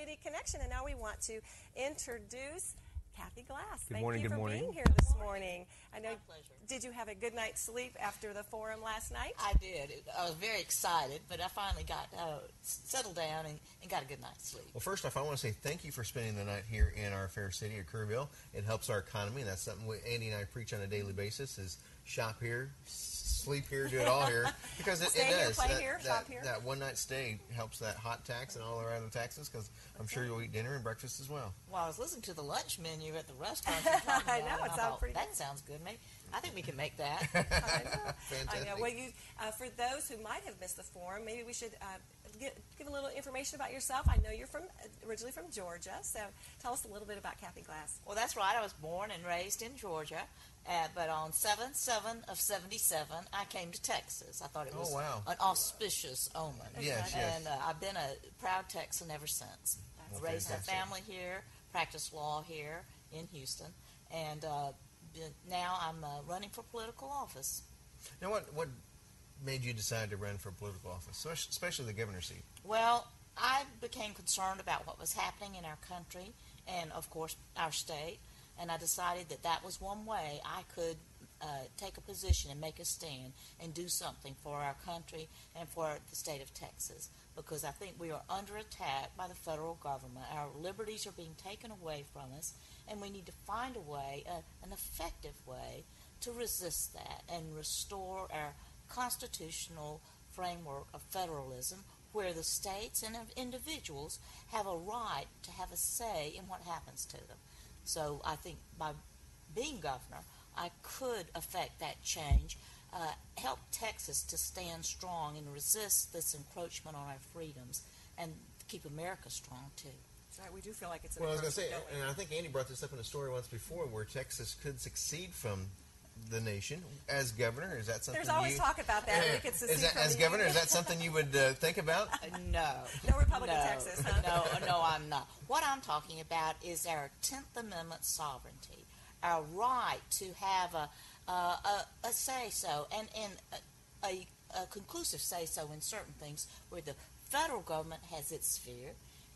City Connection. And now we want to introduce Kathie Glass. Good morning. Thank you for being here this morning. I know. My pleasure. Did you have a good night's sleep after the forum last night? I did. I was very excited, but I finally got settled down and got a good night's sleep. Well, first off, I want to say thank you for spending the night here in our fair city of Kerrville. It helps our economy, and that's something Andy and I preach on a daily basis: is shop here, sleep here, do it all here, because it Here, does. play here, shop here. That one night stay helps that hot tax and all our other taxes, because I'm sure you'll eat dinner and breakfast as well. Well, I was listening to the lunch menu at the restaurant. I know, it sounds pretty that good. sounds good. Maybe I think we can make that. I know. Fantastic. I know. Well, for those who might have missed the forum, maybe we should give a little information about yourself. I know you're originally from Georgia, so tell us a little bit about Kathie Glass. Well, that's right. I was born and raised in Georgia, but on 7/7 of '77, I came to Texas. I thought it was an auspicious omen. Yes, and I've been a proud Texan ever since. Raised a family here, practiced law here in Houston, and now I'm running for political office. Now, what made you decide to run for political office, especially the governor's seat? Well, I became concerned about what was happening in our country and, of course, our state, and I decided that was one way I could take a position and make a stand and do something for our country and for the state of Texas, because I think we are under attack by the federal government. Our liberties are being taken away from us, and we need to find a way, an effective way, to resist that and restore our constitutional framework of federalism, where the states and individuals have a right to have a say in what happens to them. So I think by being governor, I could affect that change, help Texas to stand strong and resist this encroachment on our freedoms, and keep America strong too. That's right. We do feel like it's an Well, I was going to say, encroachment, and I think Andy brought this up in a story once before, where Texas could succeed from the nation as governor. Is that something? There's always talk about that. We could secede from as the governor, union. is that something you would think about? No. No Republican Texas, huh? No, I'm not. What I'm talking about is our 10th Amendment sovereignty, our right to have a say-so, and a conclusive say-so in certain things, where the federal government has its sphere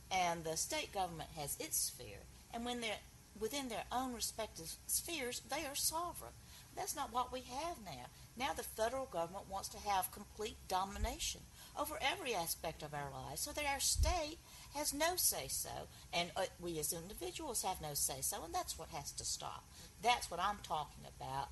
and the state government has its sphere, and when they're within their own respective spheres, they are sovereign. That's not what we have now. Now the federal government wants to have complete domination over every aspect of our lives, so that our state has no say-so, and we as individuals have no say-so, and that's what has to stop. That's what I'm talking about,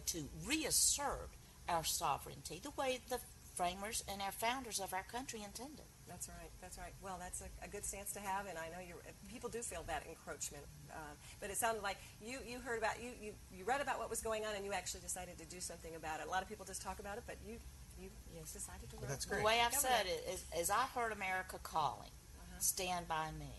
to reassert our sovereignty the way the framers and our founders of our country intended. That's right. That's right. Well, that's a good stance to have, and I know people do feel that encroachment. But it sounded like you heard about you read about what was going on, and you actually decided to do something about it. A lot of people just talk about it, but you decided to run. That's great. The way I've said it is I heard America calling, stand by me.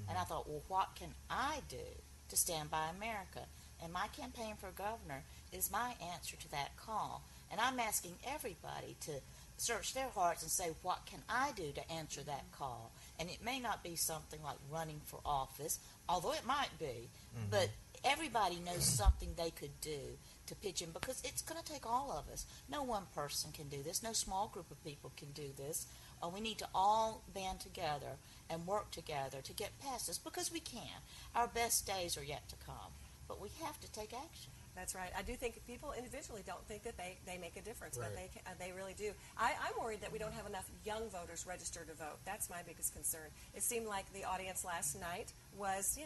And I thought, well, what can I do to stand by America? And my campaign for governor is my answer to that call. And I'm asking everybody to search their hearts and say, what can I do to answer that call? And it may not be something like running for office, although it might be, but everybody knows something they could do to pitch in, because it's going to take all of us. No one person can do this. No small group of people can do this. We need to all band together and work together to get past this, because we can. Our best days are yet to come, but we have to take action. That's right. I do think people individually don't think that they make a difference, Right. but they really do. I'm worried that we don't have enough young voters registered to vote. That's my biggest concern. It seemed like the audience last night was,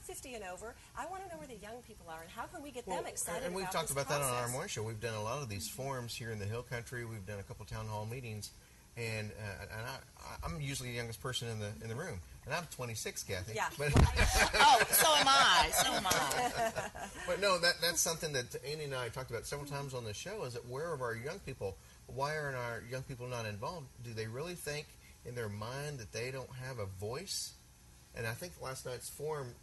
50 and over. I want to know where the young people are, and how can we get them excited and we've about talked this about that on our process? morning show. We've done a lot of these forums here in the Hill Country. We've done a couple town hall meetings, and I'm usually the youngest person in the room, and I'm 26, Kathie. Yeah. But, Oh, so am I. So am I. but no, that's something that Andy and I talked about several times on the show, is that where are our young people? Why aren't our young people not involved? Do they really think in their mind that they don't have a voice? And I think last night's forum,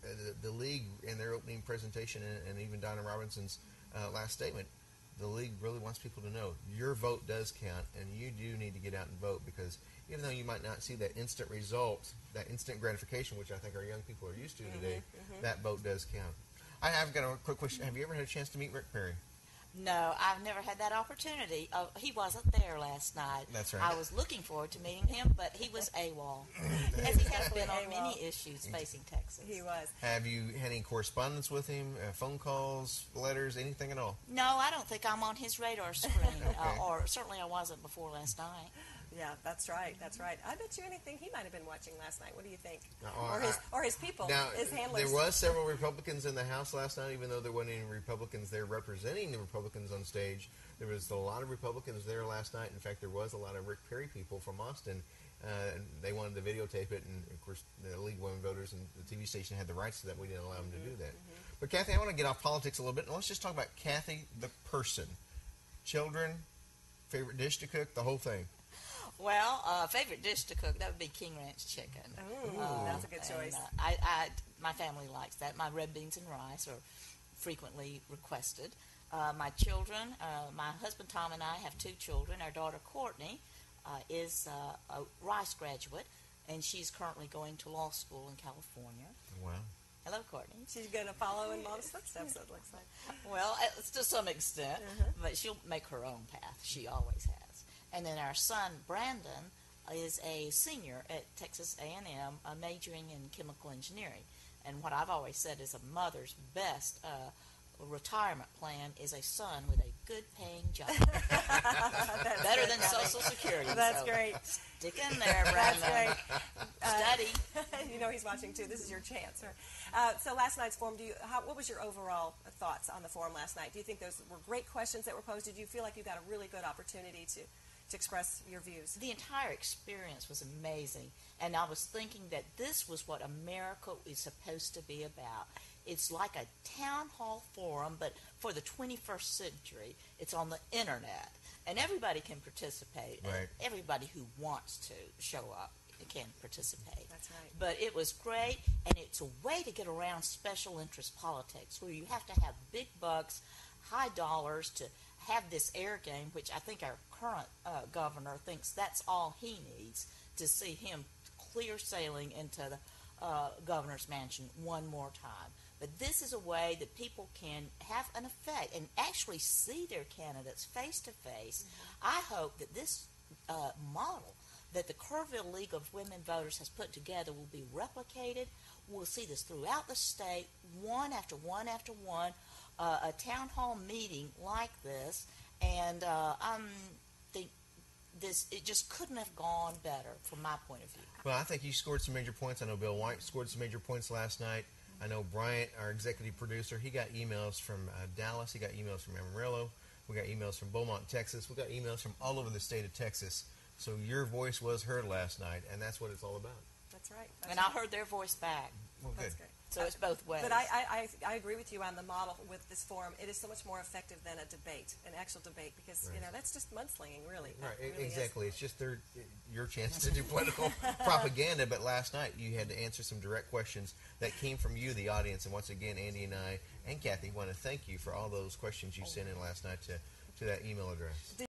the league in their opening presentation, and even Donna Robinson's last statement, the league really wants people to know your vote does count, and you do need to get out and vote, because even though you might not see that instant result, that instant gratification, which I think our young people are used to today, that vote does count. I have got a quick question. Have you ever had a chance to meet Rick Perry? No, I've never had that opportunity. He wasn't there last night. That's right. I was looking forward to meeting him, but he was AWOL, as he has been on many issues facing Texas. He was. Have you had any correspondence with him? Phone calls, letters, anything at all? No, I don't think I'm on his radar screen, Okay. or certainly I wasn't before last night. Yeah, that's right. That's right. I bet you anything he might have been watching last night. What do you think? No, or his people, Now, his handlers. there was several Republicans in the House last night, even though there weren't any Republicans there representing the Republicans on stage. There was a lot of Republicans there last night. In fact, there was a lot of Rick Perry people from Austin. They wanted to videotape it, and of course, the League of Women Voters and the TV station had the rights to that. We didn't allow them to do that. But Kathie, I want to get off politics a little bit, and let's just talk about Kathie, the person. Children, favorite dish to cook, the whole thing. Well, favorite dish to cook, that would be King Ranch chicken. Ooh, that's a good choice. And, my family likes that. My red beans and rice are frequently requested. My children, my husband Tom and I have 2 children. Our daughter Courtney is a Rice graduate, and she's currently going to law school in California. Wow. Hello, Courtney. She's going to follow in Mom's footsteps, it looks like. Well, it's to some extent, but she'll make her own path. She always has. And then our son, Brandon, is a senior at Texas A&M, majoring in chemical engineering. And what I've always said is a mother's best retirement plan is a son with a good-paying job. Better than Social Security. That's great. Stick in there, Brandon. That's great. Study. You know he's watching, too. This is your chance. So last night's forum, what was your overall thoughts on the forum last night? Do you think those were great questions that were posed? Did you feel like you got a really good opportunity to express your views? The entire experience was amazing, and I was thinking that this was what America is supposed to be about. It's like a town hall forum, but for the 21st century. It's on the internet, and everybody can participate. Right. Everybody who wants to show up can participate. That's right. But it was great, and it's a way to get around special interest politics, where you have to have big bucks, high dollars to have this air game, which I think our current governor thinks that's all he needs to see him clear sailing into the governor's mansion one more time. But this is a way that people can have an effect and actually see their candidates face to face. I hope that this model that the Kerrville League of Women Voters has put together will be replicated. We'll see this throughout the state, one after one after one, a town hall meeting like this, and I think it just couldn't have gone better from my point of view. Well, I think you scored some major points. I know Bill White scored some major points last night. I know Bryant, our executive producer, he got emails from Dallas. He got emails from Amarillo. We got emails from Beaumont, Texas. We got emails from all over the state of Texas. So your voice was heard last night, and that's what it's all about. That's right. And I heard their voice back. Well, good. That's great. So it's both ways. But I agree with you on the model with this forum. It is so much more effective than a debate, an actual debate, because Right. that's just mudslinging, really. Right, It really exactly. It's just your chance to do political propaganda. But last night you had to answer some direct questions that came from you, the audience. And once again, Andy and I and Kathie want to thank you for all those questions you sent in last night to that email address.